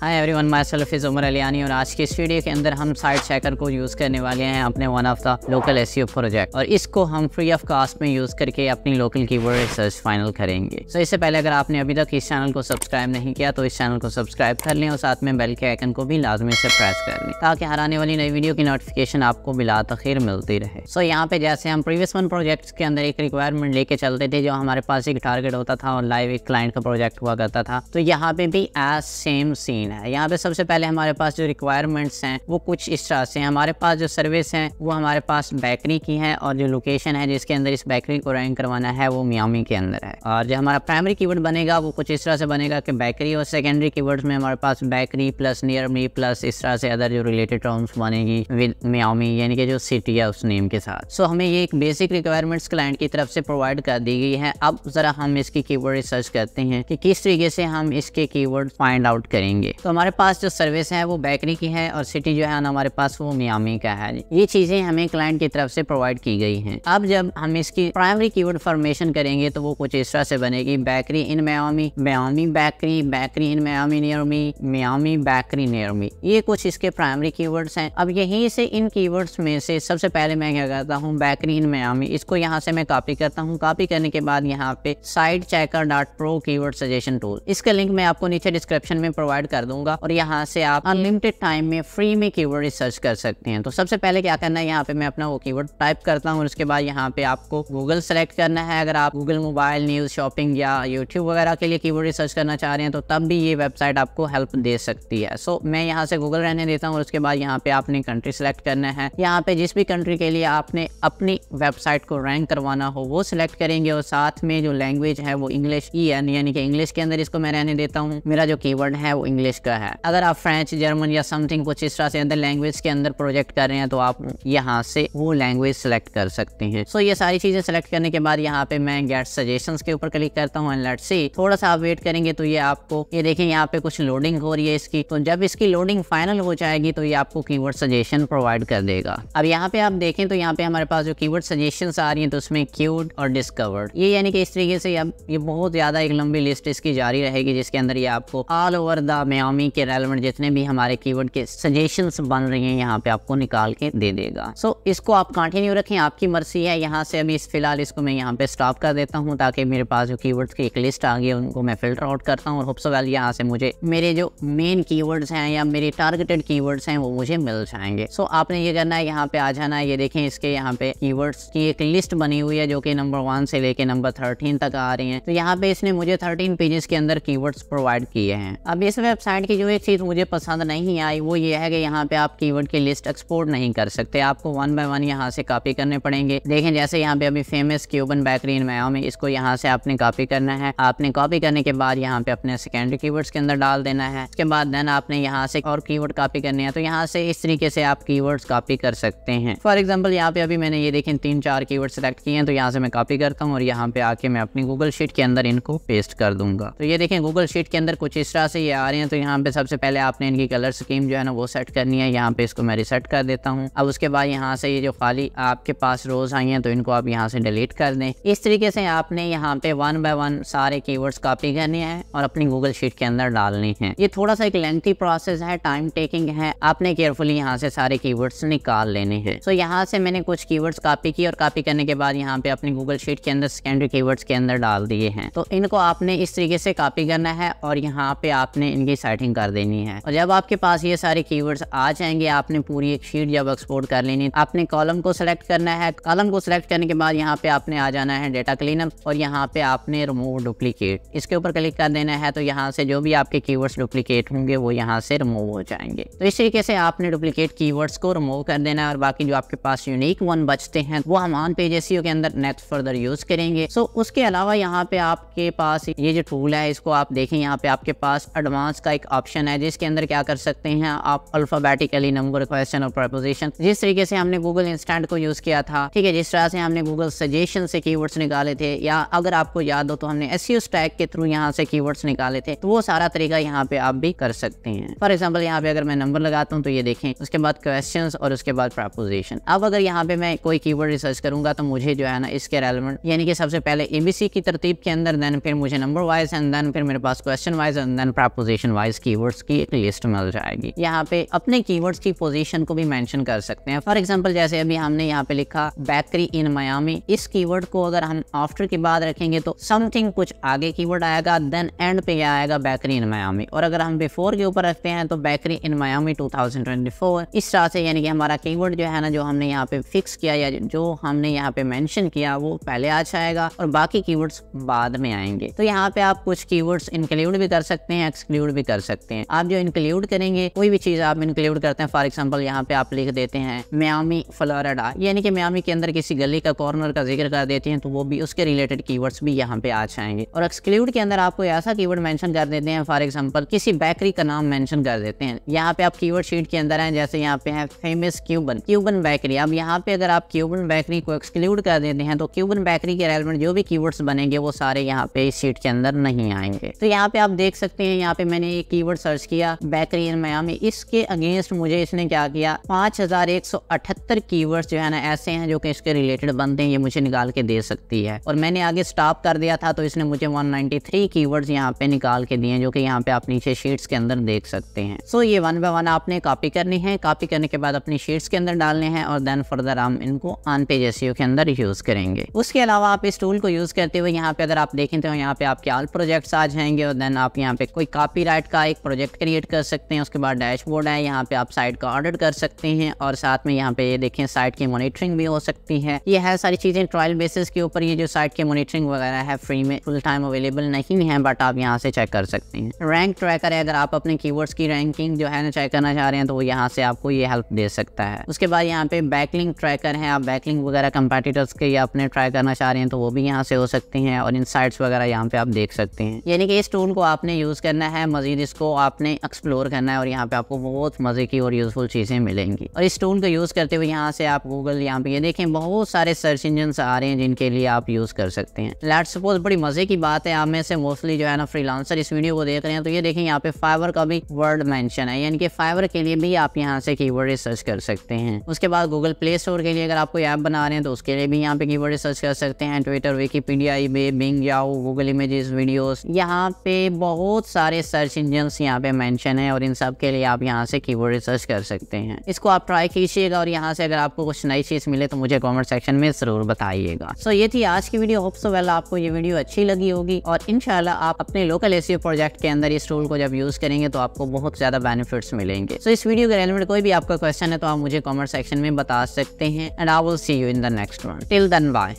Hi everyone, myself is Umar Aliyani और आज की इस वीडियो के अंदर हम साइट चेकर को यूज़ करने वाले हैं अपने one of the local SEO project और इसको हम फ्री ऑफ कास्ट में यूज़ करके अपनी लोकल कीवर्ड रिसर्च फाइनल करेंगे। तो इससे पहले अगर आपने अभी तक इस चैनल को सब्सक्राइब नहीं किया तो इस चैनल को सब्सक्राइब कर लें और साथ में बेल के आइकन को भी लाजमी से प्रेस कर लें ताकि हर आने वाली नई वीडियो की नोटिफिकेशन आपको बिला तखीर मिलती रहे। सो यहाँ पे जैसे हम प्रीवियस वन प्रोजेक्ट्स के अंदर एक रिक्वायरमेंट लेके चलते थे जो हमारे पास एक टारगेट होता था और लाइव एक क्लाइंट का प्रोजेक्ट हुआ करता था, तो यहाँ पे भी एज सेम सीन है। यहाँ पे सबसे पहले हमारे पास जो रिक्वायरमेंट्स हैं वो कुछ इस तरह से हैं। हमारे पास जो सर्विस है वो हमारे पास बेकरी की है और जो लोकेशन है जिसके अंदर इस बेकरी को रैंक करवाना है वो मियामी के अंदर है। और जो हमारा प्राइमरी कीवर्ड बनेगा वो कुछ इस तरह से बनेगा कि बेकरी, और सेकेंडरी कीवर्ड्स में हमारे पास bakery plus near me plus इस तरह से अदर जो रिलेटेड टर्म्स बनेगी विद मियामी, यानी कि जो सिटी है उस नेम के साथ। सो हमें ये एक बेसिक रिक्वायरमेंट्स क्लाइंट की तरफ से प्रोवाइड कर दी गई है। अब जरा हम इसकी कीवर्ड रिसर्च करते हैं कि किस तरीके से हम इसके कीवर्ड फाइंड आउट करेंगे। तो हमारे पास जो सर्विस है वो बेकरी की है और सिटी जो है ना हमारे पास वो मियामी का है। ये चीजें हमें क्लाइंट की तरफ से प्रोवाइड की गई हैं। अब जब हम इसकी प्राइमरी कीवर्ड फॉर्मेशन करेंगे तो वो कुछ इस तरह से बनेगी, bakery in Miami, Miami bakery, bakery in Miami near me, Miami bakery near me. ये कुछ इसके प्राइमरी कीवर्ड्स हैं। अब यहीं से इन कीवर्ड्स में से सबसे पहले मैं क्या करता हूँ, बेकरी इन मियामी, इसको यहाँ से मैं कॉपी करता हूँ। कॉपी करने के बाद यहाँ पे sitechecker.pro कीवर्ड सजेशन टूल, इसका लिंक मैं आपको नीचे डिस्क्रिप्शन में प्रोवाइड कर दूंगा और यहाँ से आप अनलिमिटेड टाइम में फ्री में कीवर्ड रिसर्च कर सकते हैं। तो सबसे पहले क्या करना है, यहाँ पे मैं अपना वो कीवर्ड टाइप करता हूँ और उसके बाद यहाँ पे आपको गूगल सेलेक्ट करना है। अगर आप गूगल मोबाइल, न्यूज़, शॉपिंग या यूट्यूब वगैरह के लिए कीवर्ड रिसर्च करना चाह रहे हैं तो तब भी ये वेबसाइट आपको हेल्प दे सकती है। सो मैं यहाँ से गूगल रहने देता हूँ और उसके बाद यहाँ पे आपने कंट्री सेलेक्ट करना है। यहाँ पे जिस भी कंट्री के लिए आपने अपनी वेबसाइट को रैंक करवाना हो वो सिलेक्ट करेंगे और साथ में जो लैंग्वेज है वो इंग्लिश ही है, यानी कि इंग्लिश के अंदर इसको मैं रहने देता हूँ। मेरा जो कीवर्ड है वो इंग्लिश का है। अगर आप फ्रेंच, जर्मन या समथिंग कुछ इस तरह से अंदर लैंग्वेज के अंदर प्रोजेक्ट कर रहे हैं तो आप यहाँ से वो लैंग्वेज सेलेक्ट कर सकते हैं। सो ये सारी चीजें सेलेक्ट करने के बाद यहाँ पे मैं गेट सजेशंस के ऊपर क्लिक करता हूँ एंड लेट्स सी। थोड़ा सा आप वेट करेंगे तो ये आपको, ये देखें यहाँ पे कुछ लोडिंग हो रही है इसकी। तो जब इसकी लोडिंग फाइनल हो जाएगी तो ये आपको कीवर्ड सजेशन प्रोवाइड कर देगा। अब यहाँ पे आप देखें तो यहाँ पे हमारे पास जो कीवर्ड सजेशंस आ रही हैं तो उसमें क्यूड और डिस्कवर्ड, ये यानी कि इस तरीके से अब ये बहुत ज्यादा एक लंबी लिस्ट इसकी जारी रहेगी जिसके अंदर ये आपको ऑल ओवर द मियामी के रेलेवेंट जितने भी हमारे कीवर्ड के सजेशंस बन रही हैं यहाँ पे आपको निकाल के दे देगा। सो इसको आप कंटिन्यू रखें, आपकी मर्जी है। यहाँ से अभी फिलहाल इसको मैं यहाँ पे स्टॉप कर देता हूँ ताकि मेरे पास जो कीवर्ड्स की एक लिस्ट आ गई उनको मैं फिल्टर आउट करता हूँ और होप्स वेल यहाँ से मुझे मेरे जो मेन कीवर्ड्स हैं या मेरे टारगेटेड कीवर्ड्स हैं वो मुझे मिल जाएंगे। सो आपने ये करना है, यहाँ पे आ जाना है। ये देखें इसके यहाँ पे कीवर्ड्स की एक लिस्ट बनी हुई है जो कि नंबर 1 से लेके नंबर 13 तक आ रही है। तो यहाँ पे इसने मुझे 13 पेजेस के अंदर कीवर्ड्स प्रोवाइड किए हैं। अब इस वेबसाइट की जो एक चीज मुझे पसंद नहीं आई वो ये है कि यहाँ पे आप कीवर्ड की लिस्ट एक्सपोर्ट नहीं कर सकते, आपको 1 बाय 1 यहाँ से कॉपी करने पड़ेंगे। देखें जैसे यहाँ पे अभी famous Cuban bakery in Miami, इसको यहाँ से आपने कॉपी करना है। आपने कॉपी करने के बाद यहाँ पे अपने सेकेंडरी कीवर्ड्स के अंदर डाल देना है। उसके बाद देन आपने यहाँ से और कीवर्ड कॉपी करने हैं। तो यहाँ से इस तरीके से आप कीवर्ड्स कॉपी कर सकते हैं। फॉर एग्जाम्पल यहाँ पे अभी मैंने ये देखें 3-4 कीवर्ड सेलेक्ट किए हैं तो यहाँ से मैं कॉपी करता हूँ और यहाँ पे आके मैं अपनी गूगल शीट के अंदर इनको पेस्ट कर दूंगा। तो ये देखें गूगल शीट के अंदर कुछ इस तरह से ये आ रहे हैं। तो यहाँ पे सबसे पहले आपने इनकी कलर स्कीम जो है ना वो सेट करनी है। यहाँ पे इसको मैं रिसेट कर देता हूँ। अब उसके बाद यहाँ से ये जो खाली आपके पास रोज आई हैं तो इनको आप यहाँ से डिलीट कर दें। इस तरीके से आपने यहाँ पे 1 बाय 1 सारे कीवर्ड्स कॉपी करने हैं और अपनी गूगल शीट के अंदर डालने हैं। ये थोड़ा सा एक लेंथी प्रोसेस है, टाइम टेकिंग है। आपने केयरफुली यहाँ से सारे कीवर्ड्स निकाल लेने हैं। सो यहाँ से मैंने कुछ कीवर्ड्स कॉपी की और कॉपी करने के बाद यहाँ पे अपनी गूगल शीट के अंदर सेकेंडरी कीवर्ड्स के अंदर डाल दिए हैं। तो इनको आपने इस तरीके से कॉपी करना है और यहाँ पे आपने इनकी सेटिंग कर देनी है। और जब आपके पास ये सारे कीवर्ड्स आ जाएंगे आपने पूरी एक शीट जब एक्सपोर्ट कर लेनी है, आपने कॉलम को सिलेक्ट करना है। कॉलम को सिलेक्ट करने के बाद यहाँ पे आपने आ जाना है डेटा क्लीनअप और यहाँ पे आपने रिमूव डुप्लीकेट, इसके ऊपर क्लिक कर देना है। तो यहाँ से जो भी आपके कीवर्ड्स डुप्लीकेट होंगे वो यहाँ से रिमूव हो जाएंगे। तो इस तरीके से आपने डुप्लीकेट कीवर्ड्स को रिमूव कर देना है और बाकी जो आपके पास यूनिक वन बचते हैं वो हम ऑन पेज एसईओ के अंदर नेक्स्ट फर्दर यूज करेंगे। सो उसके अलावा यहाँ पे आपके पास ये जो टूल है इसको आप देखें, यहाँ पे आपके पास एडवांस का एक ऑप्शन है जिसके अंदर क्या कर सकते हैं आप अल्फाबेटिकली नंबर, क्वेश्चन और प्रपोजिशन, जिस तरीके से हमने गूगल इंस्टेंट को यूज किया था, ठीक है, जिस तरह से हमने गूगल सजेशन से कीवर्ड्स निकाले थे, या अगर आपको याद हो तो हमने एसईओ स्टैक के थ्रू यहाँ से कीवर्ड्स निकाले थे, तो वो सारा तरीका यहाँ पे आप भी कर सकते हैं। फॉर एग्जाम्पल यहाँ पे अगर मैं नंबर लगाता हूँ तो ये देखें, उसके बाद क्वेश्चन और उसके बाद प्रपोजिशन। अब अगर यहाँ पे मैं कोई कीवर्ड रिसर्च करूंगा तो मुझे जो है ना इसके रेलेवेंट, यानी कि सबसे पहले एबीसी की तरतीब के अंदर, देन फिर मुझे नंबर वाइज एंड देन फिर मेरे पास question wise and then proposition wise optimise keywords की एक लिस्ट मिल जाएगी। यहाँ पे अपने कीवर्ड्स की पोजीशन को भी मेंशन कर सकते हैं। फॉर एग्जांपल जैसे अभी हमने यहाँ पे लिखा बेकरी इन मियामी, इस कीवर्ड को अगर हम आफ्टर के बाद रखेंगे तो समथिंग कुछ आगे कीवर्ड आएगा, देन एंड पे आएगा बेकरी इन मियामी। और अगर हम बिफोर के ऊपर रखते हैं तो बेकरी इन मियामी 2024। इस तरह से यानी कि हमारा कीवर्ड जो है ना, जो हमने यहाँ पे फिक्स किया या जो हमने यहाँ पे मेंशन किया वो पहले आ जाएगा और बाकी कीवर्ड्स बाद में आएंगे। तो यहाँ पे आप कुछ कीवर्ड्स इंक्लूड भी कर सकते हैं, एक्सक्लूड भी कर सकते हैं। आप जो इंक्लूड करेंगे, कोई भी चीज आप इंक्लूड करते हैं, फॉर एग्जांपल यहाँ पे आप लिख देते हैं मियामी फ्लोरिडा, यानी कि मियामी के अंदर किसी गली का कॉर्नर का जिक्र कर देते हैं तो वो भी उसके रिलेटेड कीवर्ड्स भी यहाँ पे आ जाएंगे। और एक्सक्लूड के अंदर आप कोई ऐसा कीवर्ड मेंशन कर देते हैं, फॉर एग्जांपल किसी बेकरी का नाम मेंशन कर देते हैं। यहाँ पे आप कीवर्ड शीट के अंदर हैं, जैसे यहाँ पे है फेमस क्यूबन बेकरी। अब यहाँ पे अगर आप क्यूबन बेकरी को एक्सक्लूड कर देते हैं तो क्यूबन बेकरी के रेलेवेंट जो भी कीवर्ड्स बनेंगे वो सारे यहाँ पे इस शीट के अंदर नहीं आएंगे। तो यहाँ पे आप देख सकते हैं, यहाँ पे मैंने एक कीवर्ड सर्च किया बेकरी इन मियामी, इसके अगेंस्ट मुझे इसने क्या किया 5178 कीवर्ड्स जो है ना ऐसे हैं जो कि इसके रिलेटेड बनते हैं, ये मुझे निकाल के दे सकती है। और मैंने आगे स्टॉप कर दिया था तो इसने मुझे 193 कीवर्ड्स यहाँ पे निकाल के दिए, जो कि यहाँ पे आप नीचे शीट्स के अंदर देख सकते हैं। सो ये 1 बाय 1 आपने कॉपी करनी है, कॉपी करने के बाद अपनी शीट्स के अंदर डालने हैं और देन फर्दर हम इनको ऑन पेज एसईओ के अंदर यूज करेंगे। उसके अलावा आप इस टूल को यूज करते हुए यहाँ पे अगर आप देखें तो यहाँ पे आपके ऑल प्रोजेक्ट्स आ जाएंगे और देन आप यहाँ पे कोई कॉपीराइट का एक प्रोजेक्ट क्रिएट कर सकते हैं। उसके बाद डैशबोर्ड है, यहाँ पे आप साइट का ऑडिट कर सकते हैं और साथ में यहाँ पे ये देखें साइट की मॉनिटरिंग भी हो सकती है। ये है सारी चीजें ट्रायल बेसिस के ऊपर। ये जो साइट की मॉनिटरिंग वगैरह है फ्री में फुल टाइम अवेलेबल नहीं है, बट आप यहाँ से चेक कर सकते हैं। रैंक ट्रैकर है, अगर आप अपने कीवर्ड्स की रैंकिंग जो है ना चेक करना चाह रहे हैं तो वो यहाँ से आपको ये हेल्प दे सकता है। उसके बाद यहाँ पे बैकलिंक ट्रैकर है, आप बैकलिंक वगैरह कंपेटिटर्स के या अपने ट्राई करना चाह रहे हैं तो वो भी यहाँ से हो सकते हैं और इनसाइट्स वगैरह यहाँ पे आप देख सकते हैं। यानी कि इस टूल को आपने यूज करना है, मजीद इसको आपने एक्सप्लोर करना है और यहाँ पे आपको बहुत मजे की और यूजफुल चीजें मिलेंगी। और इस टूल को यूज करते हुए यहाँ से आप गूगल यहाँ पे ये देखें बहुत सारे सर्च इंजन आ रहे हैं जिनके लिए आप यूज कर सकते हैं। लेट्स सपोज बड़ी मजे की बात है, आप में से मोस्टली जो है ना फ्रीलांसर इस वीडियो को देख रहे हैं तो ये देखें यहाँ पे फाइवर का भी वर्ड मेंशन है, यानी कि फाइवर के लिए भी आप यहाँ से कीवर्ड सर्च कर सकते हैं। उसके बाद गूगल प्ले स्टोर के लिए अगर आप कोई ऐप बना रहे हैं तो उसके लिए भी यहाँ पे कीवर्ड सर्च कर सकते हैं। Twitter, Wikipedia, eBay, Bing, Yahoo, Google images, videos, यहाँ पे बहुत सारे सर्च इंजन्स यहाँ पे मेंशन है और इन सब के लिए आप यहाँ से कीवर्ड सर्च कर सकते हैं। इसको आप ट्राई कीजिएगा और यहाँ से अगर आपको कुछ नई चीज मिले तो मुझे कमेंट सेक्शन में जरूर बताइएगा। सो ये थी आज की वीडियो। होप सो वेल आपको ये वीडियो अच्छी लगी होगी और इंशाल्लाह आप अपने लोकल एसईओ प्रोजेक्ट के अंदर इस टूल को जब यूज करेंगे तो आपको बहुत ज्यादा बेनिफिट्स मिलेंगे। सो इस वीडियो के रिलेटेड कोई भी आपका क्वेश्चन है तो आप मुझे कमेंट सेक्शन में बता सकते हैं and I will see you in the next one. Till then bye.